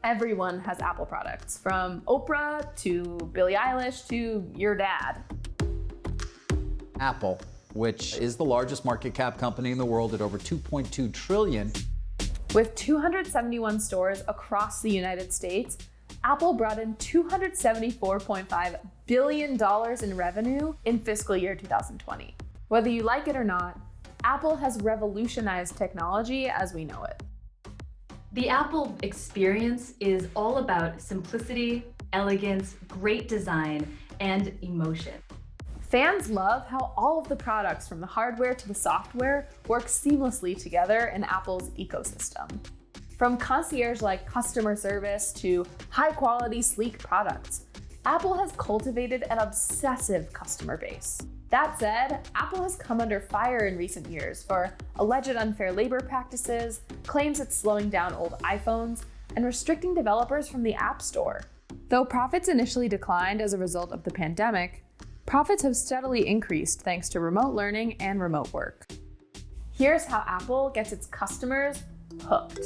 Everyone has Apple products, from Oprah to Billie Eilish to your dad. Apple, which is the largest market cap company in the world at over $2.2 trillion. With 271 stores across the United States, Apple brought in $274.5 billion in revenue in fiscal year 2020. Whether you like it or not, Apple has revolutionized technology as we know it. The Apple experience is all about simplicity, elegance, great design, and emotion. Fans love how all of the products, from the hardware to the software, work seamlessly together in Apple's ecosystem. From concierge-like customer service to high-quality, sleek products, Apple has cultivated an obsessive customer base. That said, Apple has come under fire in recent years for alleged unfair labor practices, claims it's slowing down old iPhones, and restricting developers from the App Store. Though profits initially declined as a result of the pandemic, profits have steadily increased thanks to remote learning and remote work. Here's how Apple gets its customers hooked.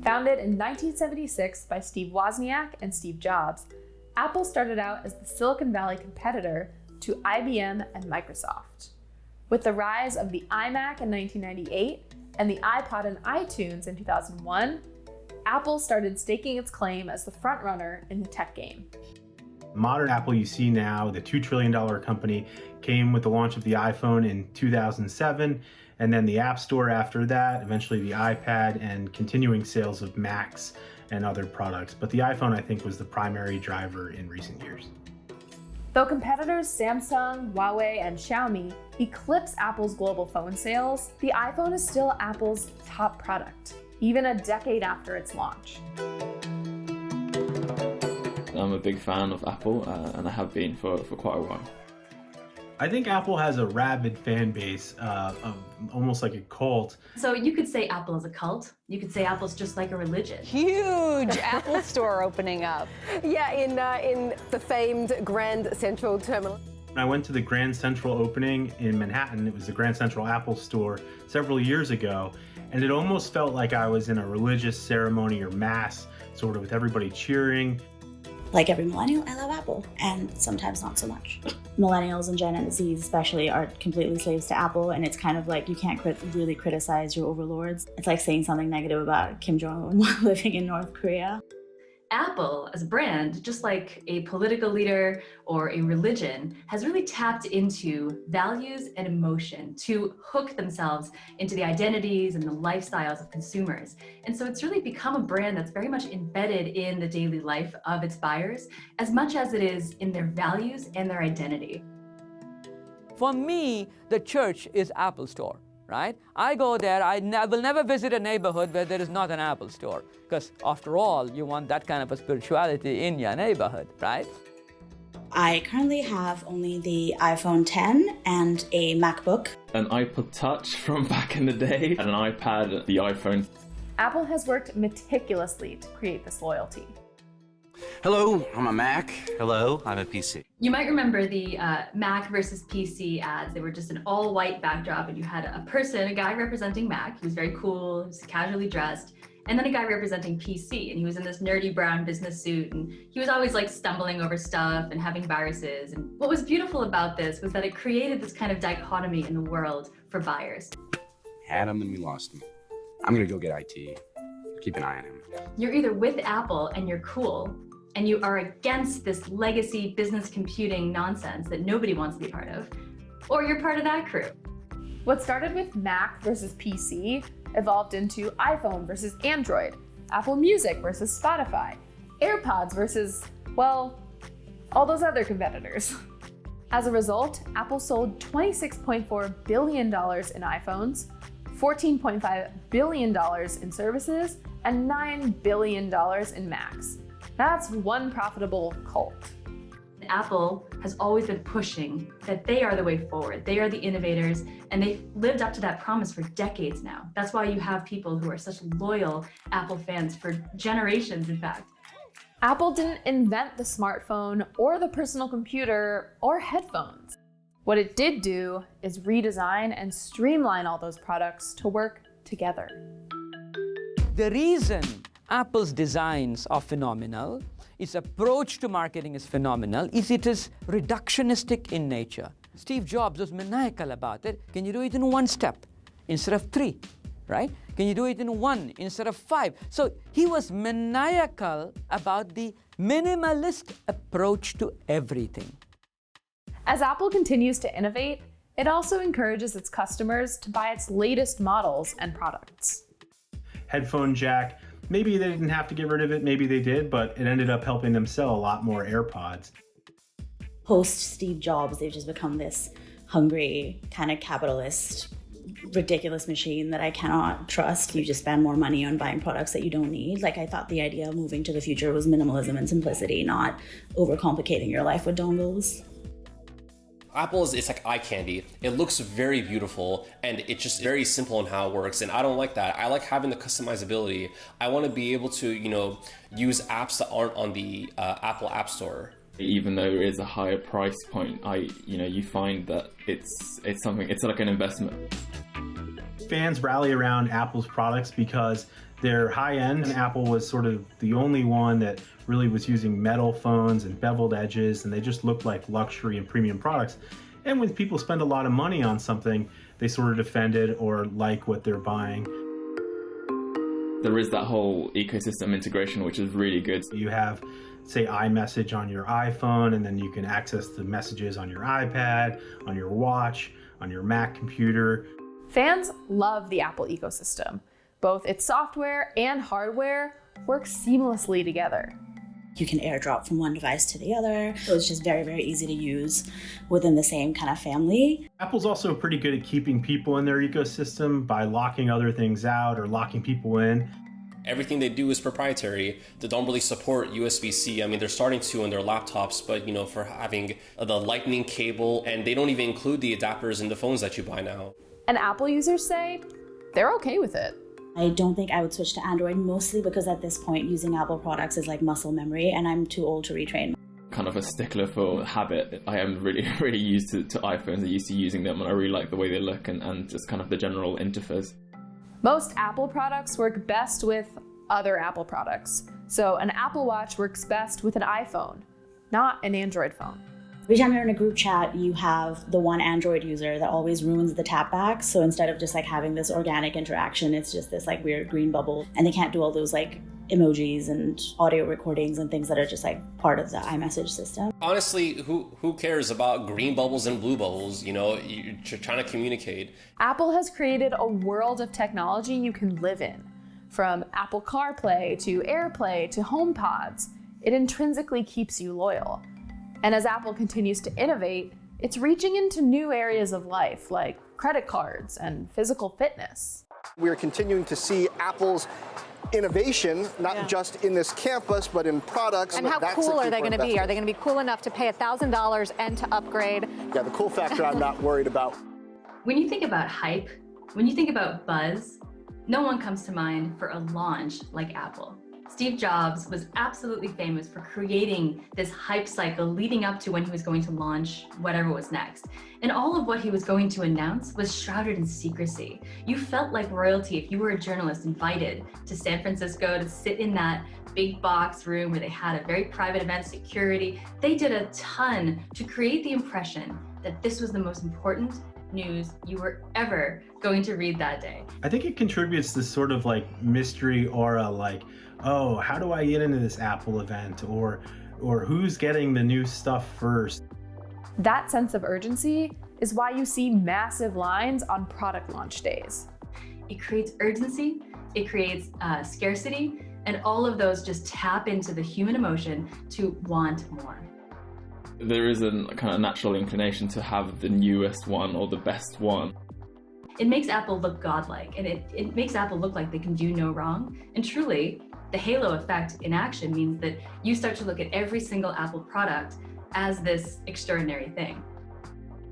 Founded in 1976 by Steve Wozniak and Steve Jobs, Apple started out as the Silicon Valley competitor to IBM and Microsoft. With the rise of the iMac in 1998 and the iPod and iTunes in 2001, Apple started staking its claim as the frontrunner in the tech game. Modern Apple you see now, the $2 trillion company, came with the launch of the iPhone in 2007, and then the App Store after that, eventually the iPad, and continuing sales of Macs and other products. But the iPhone, I think, was the primary driver in recent years. Though competitors Samsung, Huawei, and Xiaomi eclipse Apple's global phone sales, the iPhone is still Apple's top product, even a decade after its launch. I'm a big fan of Apple, and I have been for quite a while. I think Apple has a rabid fan base, of almost like a cult. So you could say Apple is a cult. You could say Apple's just like a religion. Huge Apple store opening up. Yeah, in the famed Grand Central Terminal. I went to the Grand Central opening in Manhattan. It was the Grand Central Apple store several years ago, and it almost felt like I was in a religious ceremony or mass, sort of with everybody cheering. Like every millennial, I love Apple, and sometimes not so much. Millennials and Gen Zs especially are completely slaves to Apple, and it's kind of like you can't really criticize your overlords. It's like saying something negative about Kim Jong-un while living in North Korea. Apple, as a brand, just like a political leader or a religion, has really tapped into values and emotion to hook themselves into the identities and the lifestyles of consumers. And so it's really become a brand that's very much embedded in the daily life of its buyers, as much as it is in their values and their identity. For me, the church is Apple Store. Right? I go there, I will never visit a neighborhood where there is not an Apple store, because after all, you want that kind of a spirituality in your neighborhood, right? I currently have only the iPhone 10 and a MacBook. An iPod Touch from back in the day, and an iPad, the iPhone. Apple has worked meticulously to create this loyalty. Hello, I'm a Mac. Hello, I'm a PC. You might remember the Mac versus PC ads. They were just an all-white backdrop, and you had a guy representing Mac. He was very cool, he was casually dressed, and then a guy representing PC, and he was in this nerdy brown business suit, and he was always like stumbling over stuff and having viruses. And what was beautiful about this was that it created this kind of dichotomy in the world for buyers. Had him, then we lost him. I'm gonna go get IT. Keep an eye on him. You're either with Apple and you're cool, and you are against this legacy business computing nonsense that nobody wants to be part of, or you're part of that crew. What started with Mac versus PC evolved into iPhone versus Android, Apple Music versus Spotify, AirPods versus, well, all those other competitors. As a result, Apple sold $26.4 billion in iPhones, $14.5 billion in services, and $9 billion in Macs. That's one profitable cult. Apple has always been pushing that they are the way forward. They are the innovators, and they've lived up to that promise for decades now. That's why you have people who are such loyal Apple fans for generations, in fact. Apple didn't invent the smartphone or the personal computer or headphones. What it did do is redesign and streamline all those products to work together. The reason Apple's designs are phenomenal, its approach to marketing is phenomenal, is it is reductionistic in nature. Steve Jobs was maniacal about it. Can you do it in one step instead of 3, right? Can you do it in 1 instead of 5? So he was maniacal about the minimalist approach to everything. As Apple continues to innovate, it also encourages its customers to buy its latest models and products. Headphone jack, maybe they didn't have to get rid of it, maybe they did, but it ended up helping them sell a lot more AirPods. Post Steve Jobs, they've just become this hungry, kind of capitalist, ridiculous machine that I cannot trust. You just spend more money on buying products that you don't need. Like, I thought the idea of moving to the future was minimalism and simplicity, not overcomplicating your life with dongles. Apple it's like eye candy. It looks very beautiful and it's just very simple in how it works. And I don't like that. I like having the customizability. I want to be able to, use apps that aren't on the Apple App Store. Even though it is a higher price point, you find that it's something. It's like an investment. Fans rally around Apple's products because they're high end, and Apple was sort of the only one that really was using metal phones and beveled edges, and they just looked like luxury and premium products. And when people spend a lot of money on something, they sort of defend it or like what they're buying. There is that whole ecosystem integration, which is really good. You have, say, iMessage on your iPhone, and then you can access the messages on your iPad, on your watch, on your Mac computer. Fans love the Apple ecosystem. Both its software and hardware work seamlessly together. You can AirDrop from one device to the other, so it's just very, very easy to use within the same kind of family. Apple's also pretty good at keeping people in their ecosystem by locking other things out or locking people in. Everything they do is proprietary. They don't really support USB-C. I mean, they're starting to on their laptops, but for having the lightning cable, and they don't even include the adapters in the phones that you buy now. And Apple users say they're okay with it. I don't think I would switch to Android, mostly because at this point using Apple products is like muscle memory and I'm too old to retrain. Kind of a stickler for habit. I am really, really used to iPhones. I'm used to using them and I really like the way they look and just kind of the general interface. Most Apple products work best with other Apple products. So an Apple Watch works best with an iPhone, not an Android phone. Every time you're in a group chat, you have the one Android user that always ruins the tap back. So instead of just like having this organic interaction, it's just this like weird green bubble. And they can't do all those like emojis and audio recordings and things that are just like part of the iMessage system. Honestly, who cares about green bubbles and blue bubbles? You're trying to communicate. Apple has created a world of technology you can live in. From Apple CarPlay to AirPlay to HomePods, it intrinsically keeps you loyal. And as Apple continues to innovate, it's reaching into new areas of life like credit cards and physical fitness. We're continuing to see Apple's innovation, not just in this campus, but in products. And how cool are they going to be? Are they going to be cool enough to pay $1,000 and to upgrade? Yeah, the cool factor I'm not worried about. When you think about hype, when you think about buzz, no one comes to mind for a launch like Apple. Steve Jobs was absolutely famous for creating this hype cycle leading up to when he was going to launch whatever was next. And all of what he was going to announce was shrouded in secrecy. You felt like royalty if you were a journalist invited to San Francisco to sit in that big box room where they had a very private event, security. They did a ton to create the impression that this was the most important news you were ever going to read that day. I think it contributes this sort of like mystery aura, like, oh, how do I get into this Apple event? Or who's getting the new stuff first? That sense of urgency is why you see massive lines on product launch days. It creates urgency, it creates scarcity, and all of those just tap into the human emotion to want more. There is a kind of natural inclination to have the newest one or the best one. It makes Apple look godlike, and it makes Apple look like they can do no wrong. And truly, the halo effect in action means that you start to look at every single Apple product as this extraordinary thing.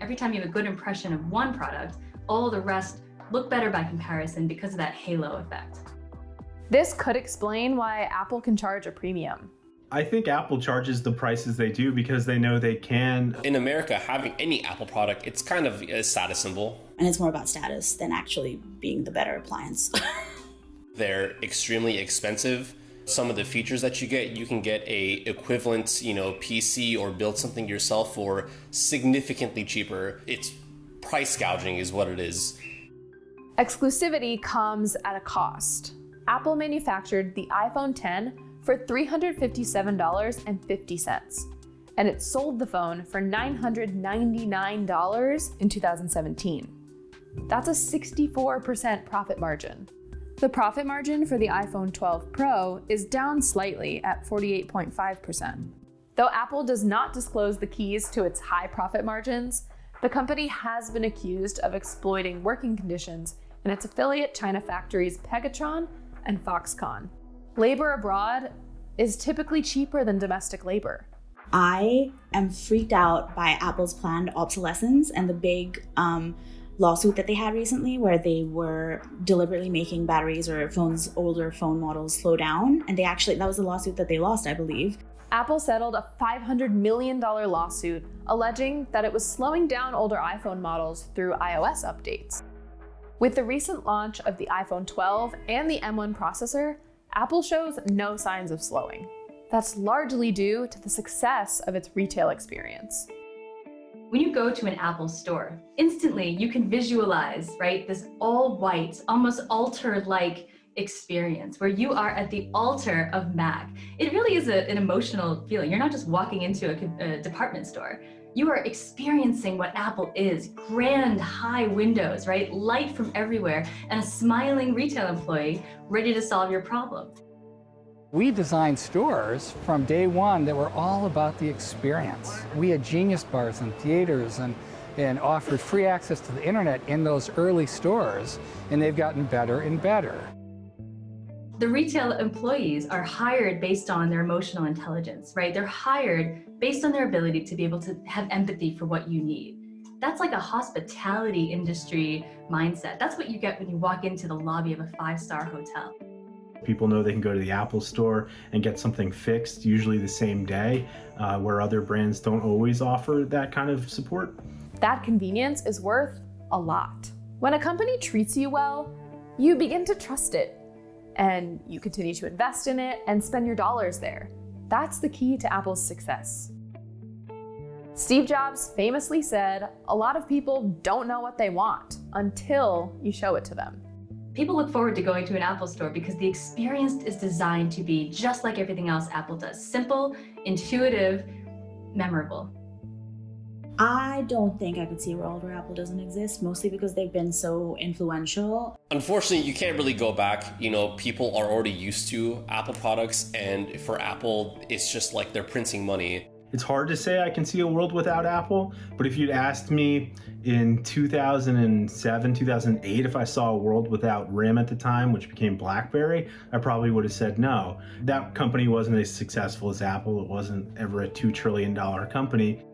Every time you have a good impression of one product, all the rest look better by comparison because of that halo effect. This could explain why Apple can charge a premium. I think Apple charges the prices they do because they know they can. In America, having any Apple product, it's kind of a status symbol. And it's more about status than actually being the better appliance. They're extremely expensive. Some of the features that you can get a equivalent, PC or build something yourself for significantly cheaper. It's price gouging is what it is. Exclusivity comes at a cost. Apple manufactured the iPhone X for $357.50, and it sold the phone for $999 in 2017. That's a 64% profit margin. The profit margin for the iPhone 12 Pro is down slightly at 48.5%. Though Apple does not disclose the keys to its high profit margins, the company has been accused of exploiting working conditions in its affiliate China factories Pegatron and Foxconn. Labor abroad is typically cheaper than domestic labor. I am freaked out by Apple's planned obsolescence and the big lawsuit that they had recently where they were deliberately making batteries or older phone models slow down. And that was the lawsuit that they lost, I believe. Apple settled a $500 million lawsuit alleging that it was slowing down older iPhone models through iOS updates. With the recent launch of the iPhone 12 and the M1 processor, Apple shows no signs of slowing. That's largely due to the success of its retail experience. When you go to an Apple store, instantly you can visualize, right, this all white, almost altar-like experience where you are at the altar of Mac. It really is an emotional feeling. You're not just walking into a department store. You are experiencing what Apple is. Grand, high windows, right? Light from everywhere, and a smiling retail employee ready to solve your problem. We designed stores from day one that were all about the experience. We had Genius bars and theaters and offered free access to the internet in those early stores, and they've gotten better and better. The retail employees are hired based on their emotional intelligence, right? They're hired based on their ability to be able to have empathy for what you need. That's like a hospitality industry mindset. That's what you get when you walk into the lobby of a 5-star hotel. People know they can go to the Apple store and get something fixed, usually the same day, where other brands don't always offer that kind of support. That convenience is worth a lot. When a company treats you well, you begin to trust it, and you continue to invest in it and spend your dollars there. That's the key to Apple's success. Steve Jobs famously said, "A lot of people don't know what they want until you show it to them." People look forward to going to an Apple store because the experience is designed to be just like everything else Apple does. Simple, intuitive, memorable. I don't think I could see a world where Apple doesn't exist, mostly because they've been so influential. Unfortunately, you can't really go back. People are already used to Apple products, and for Apple, it's just like they're printing money. It's hard to say I can see a world without Apple, but if you'd asked me in 2007, 2008, if I saw a world without RIM at the time, which became BlackBerry, I probably would have said no. That company wasn't as successful as Apple. It wasn't ever a $2 trillion company.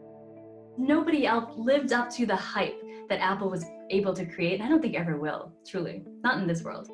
Nobody else lived up to the hype that Apple was able to create, and I don't think ever will, truly. Not in this world.